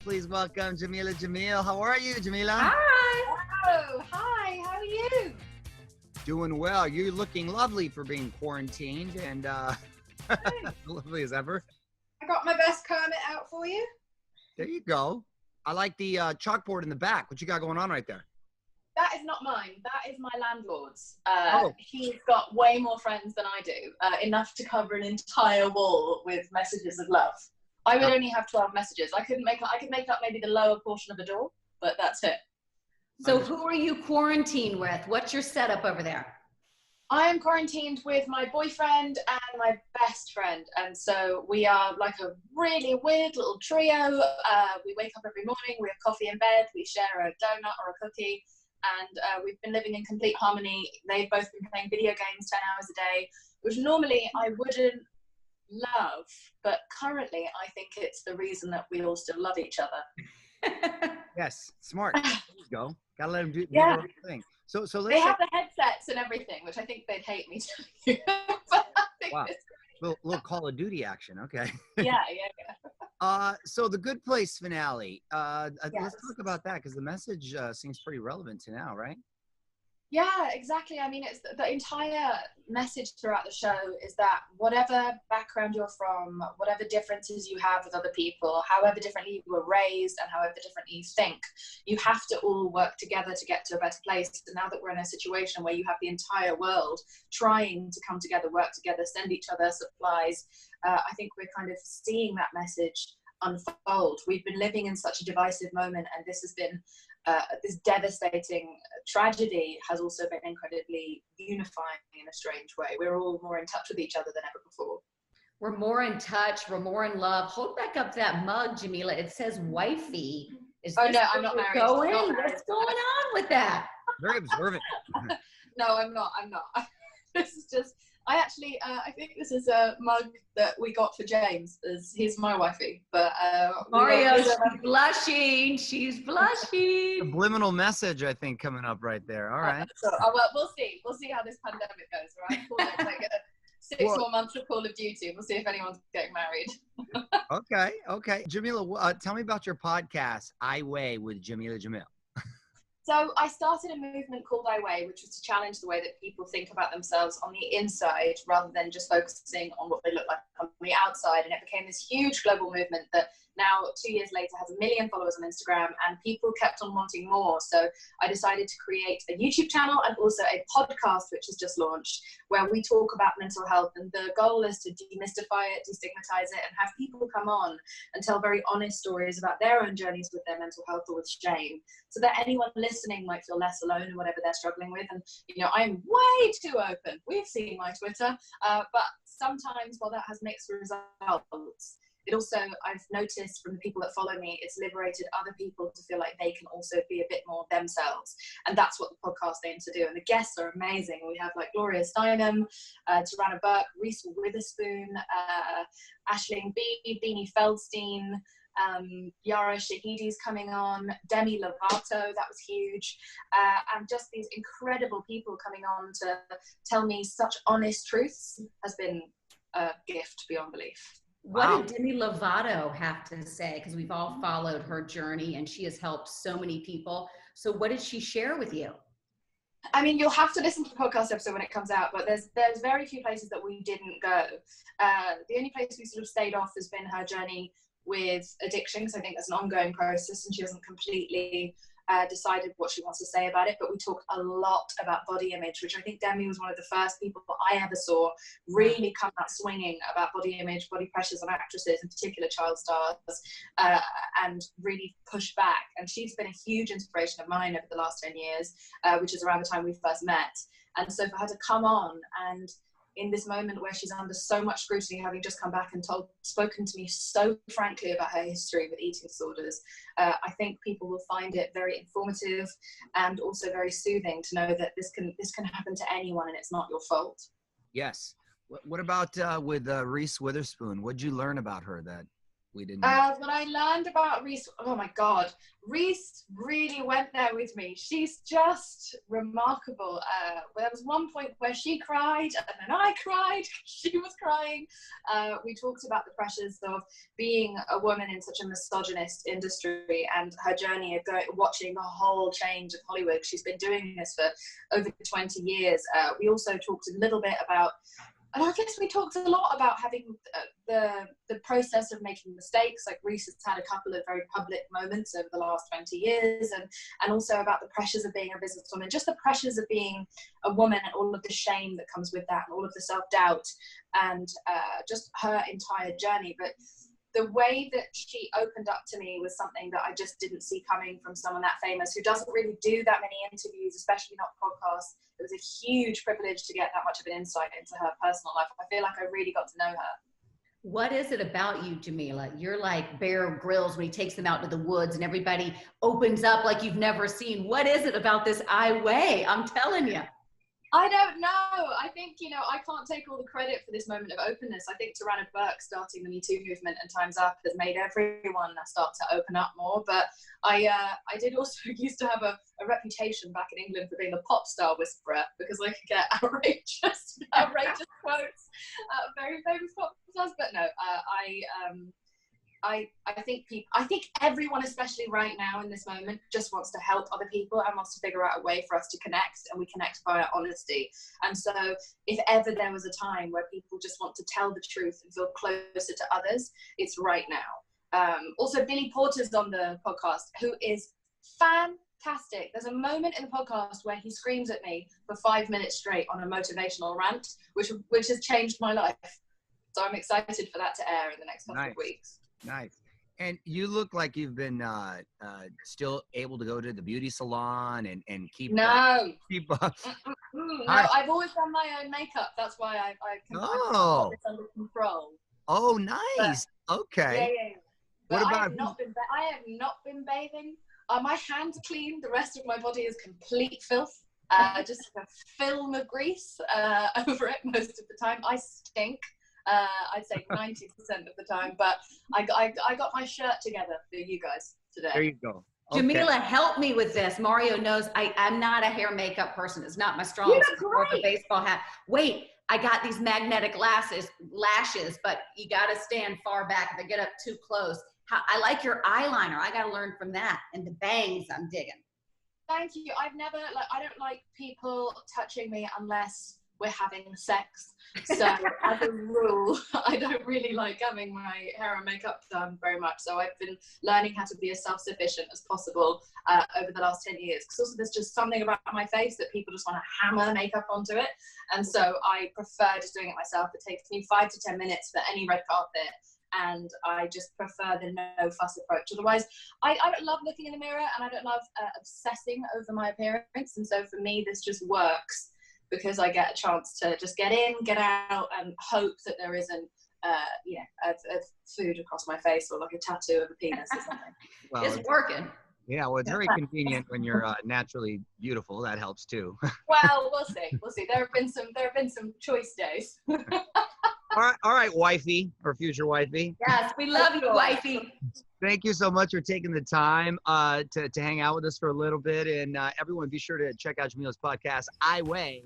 please welcome Jameela Jamil. How are you, Jameela? Hi. Hello. Hi. How are you? Doing well. You're looking lovely for being quarantined and lovely as ever. I got my best Kermit out for you. There you go. I like the chalkboard in the back. What you got going on right there? That is not mine. That is my landlord's. Oh. He's got way more friends than I do, enough to cover an entire wall with messages of love. I would only have 12 messages. I could make up maybe the lower portion of a door, but that's it. So who are you quarantined with? What's your setup over there? I am quarantined with my boyfriend and my best friend. And so we are like a really weird little trio. We wake up every morning, we have coffee in bed, we share a donut or a cookie. And we've been living in complete harmony. They've both been playing video games 10 hours a day, which normally I wouldn't love, but currently I think it's the reason that we all still love each other. Yes, smart. There you go. Gotta let them do Yeah. their own thing. So let's They have the headsets and everything, which I think they'd hate me to. But I think Wow. it's little Call of Duty action. Okay. yeah. So the Good Place finale. Yes. Let's talk about that because the message seems pretty relevant to now, right? Yeah, exactly. I mean, it's the entire message throughout the show is that whatever background you're from, whatever differences you have with other people, however differently you were raised and however differently you think, you have to all work together to get to a better place. And now that we're in a situation where you have the entire world trying to come together, work together, send each other supplies, I think we're kind of seeing that message unfold. We've been living in such a divisive moment, and this has been this devastating tragedy has also been incredibly unifying in a strange way. We're all more in touch with each other than ever before. We're more in touch. We're more in love. Hold back up that mug, Jameela. It says wifey. Oh no, I'm not married. Going? Not married. What's going on with that? Very observant. No, I'm not. This is just, I think this is a mug that we got for James, as he's my wifey. But Mario, she's blushing. She's blushing. Subliminal message, I think, coming up right there. All right. So, well, we'll see. We'll see how this pandemic goes, right? We'll like 6 more months of Call of Duty. We'll see if anyone's getting married. Okay. Jameela, tell me about your podcast, I Weigh with Jameela Jamil. So I started a movement called I Weigh, which was to challenge the way that people think about themselves on the inside rather than just focusing on what they look like on the outside. And it became this huge global movement that now 2 years later has 1 million followers on Instagram, and people kept on wanting more. So I decided to create a YouTube channel and also a podcast, which has just launched, where we talk about mental health. And the goal is to demystify it, destigmatize it, and have people come on and tell very honest stories about their own journeys with their mental health or with shame, so that anyone listening might feel less alone in whatever they're struggling with. And, you know, I'm way too open. We've seen my Twitter, but sometimes while that has mixed results, it also, I've noticed from the people that follow me, it's liberated other people to feel like they can also be a bit more themselves. And that's what the podcast aims to do. And the guests are amazing. We have like Gloria Steinem, Tarana Burke, Reese Witherspoon, Aisling Bea, Beanie Feldstein, Yara Shahidi's coming on, Demi Lovato, that was huge, and just these incredible people coming on to tell me such honest truths has been a gift beyond belief. What did Demi Lovato have to say? Because we've all followed her journey and she has helped so many people. So what did she share with you? I mean, you'll have to listen to the podcast episode when it comes out, but there's very few places that we didn't go. The only place we sort of stayed off has been her journey with addiction, because I think that's an ongoing process and she hasn't completely decided what she wants to say about it. But we talked a lot about body image, which I think Demi was one of the first people I ever saw really come out swinging about body image, body pressures on actresses, in particular child stars, and really push back. And she's been a huge inspiration of mine over the last 10 years, which is around the time we first met. And so for her to come on and in this moment where she's under so much scrutiny, having just come back and spoken to me so frankly about her history with eating disorders, I think people will find it very informative and also very soothing to know that this can happen to anyone and it's not your fault. Yes. What about with Reese Witherspoon? What'd you learn about her that we didn't know? What I learned about Reese, oh my God, Reese really went there with me. She's just remarkable. There was one point where she cried and then I cried. She was crying. We talked about the pressures of being a woman in such a misogynist industry and her journey of watching the whole change of Hollywood. She's been doing this for over 20 years. We also talked a little bit about, and I guess we talked a lot about having the process of making mistakes. Like Reese has had a couple of very public moments over the last 20 years, and also about the pressures of being a businesswoman, just the pressures of being a woman and all of the shame that comes with that, and all of the self-doubt, and just her entire journey. But the way that she opened up to me was something that I just didn't see coming from someone that famous, who doesn't really do that many interviews, especially not podcasts. It was a huge privilege to get that much of an insight into her personal life. I feel like I really got to know her. What is it about you, Jameela? You're like Bear Grylls when he takes them out to the woods and everybody opens up like you've never seen. What is it about this I Weigh? I'm telling you. I don't know. I think, I can't take all the credit for this moment of openness. I think Tarana Burke starting the Me Too movement and Time's Up has made everyone start to open up more. But I did also used to have a reputation back in England for being a pop star whisperer, because I could get outrageous quotes, very famous pop stars. But no, I think everyone, especially right now in this moment, just wants to help other people and wants to figure out a way for us to connect, and we connect via honesty. And so if ever there was a time where people just want to tell the truth and feel closer to others, it's right now. Also, Billy Porter's on the podcast, who is fantastic. There's a moment in the podcast where he screams at me for 5 minutes straight on a motivational rant, which has changed my life. So I'm excited for that to air in the next couple of weeks. Nice. And you look like you've been still able to go to the beauty salon and keep keep up. No, I've always done my own makeup. That's why I've got this under control. Oh, nice. But, okay. Yeah. But I have not been bathing. My hands are clean. The rest of my body is complete filth. Just a film of grease over it most of the time. I stink. I'd say 90% of the time, but I got my shirt together for you guys today. There you go. Okay. Jameela, help me with this. Mario knows I'm not a hair makeup person. It's not my strong suit. Or the baseball hat. Wait, I got these magnetic lashes, but you got to stand far back if I get up too close. I like your eyeliner. I got to learn from that. And the bangs, I'm digging. Thank you. I don't like people touching me unless we're having sex. So as a rule, I don't really like having my hair and makeup done very much. So I've been learning how to be as self-sufficient as possible over the last 10 years. Because also there's just something about my face that people just want to hammer makeup onto it. And so I prefer just doing it myself. It takes me 5 to 10 minutes for any red carpet. And I just prefer the no fuss approach. Otherwise, I don't love looking in the mirror, and I don't love obsessing over my appearance. And so for me, this just works, because I get a chance to just get in, get out, and hope that there isn't, a food across my face or like a tattoo of a penis or something. Well, it's working. Yeah, well, it's very convenient when you're naturally beautiful. That helps too. Well, we'll see. There have been some choice days. All right, wifey or future wifey. Yes, we love you, wifey. Thank you so much for taking the time to hang out with us for a little bit. And everyone, be sure to check out Jameela's podcast, I Weigh.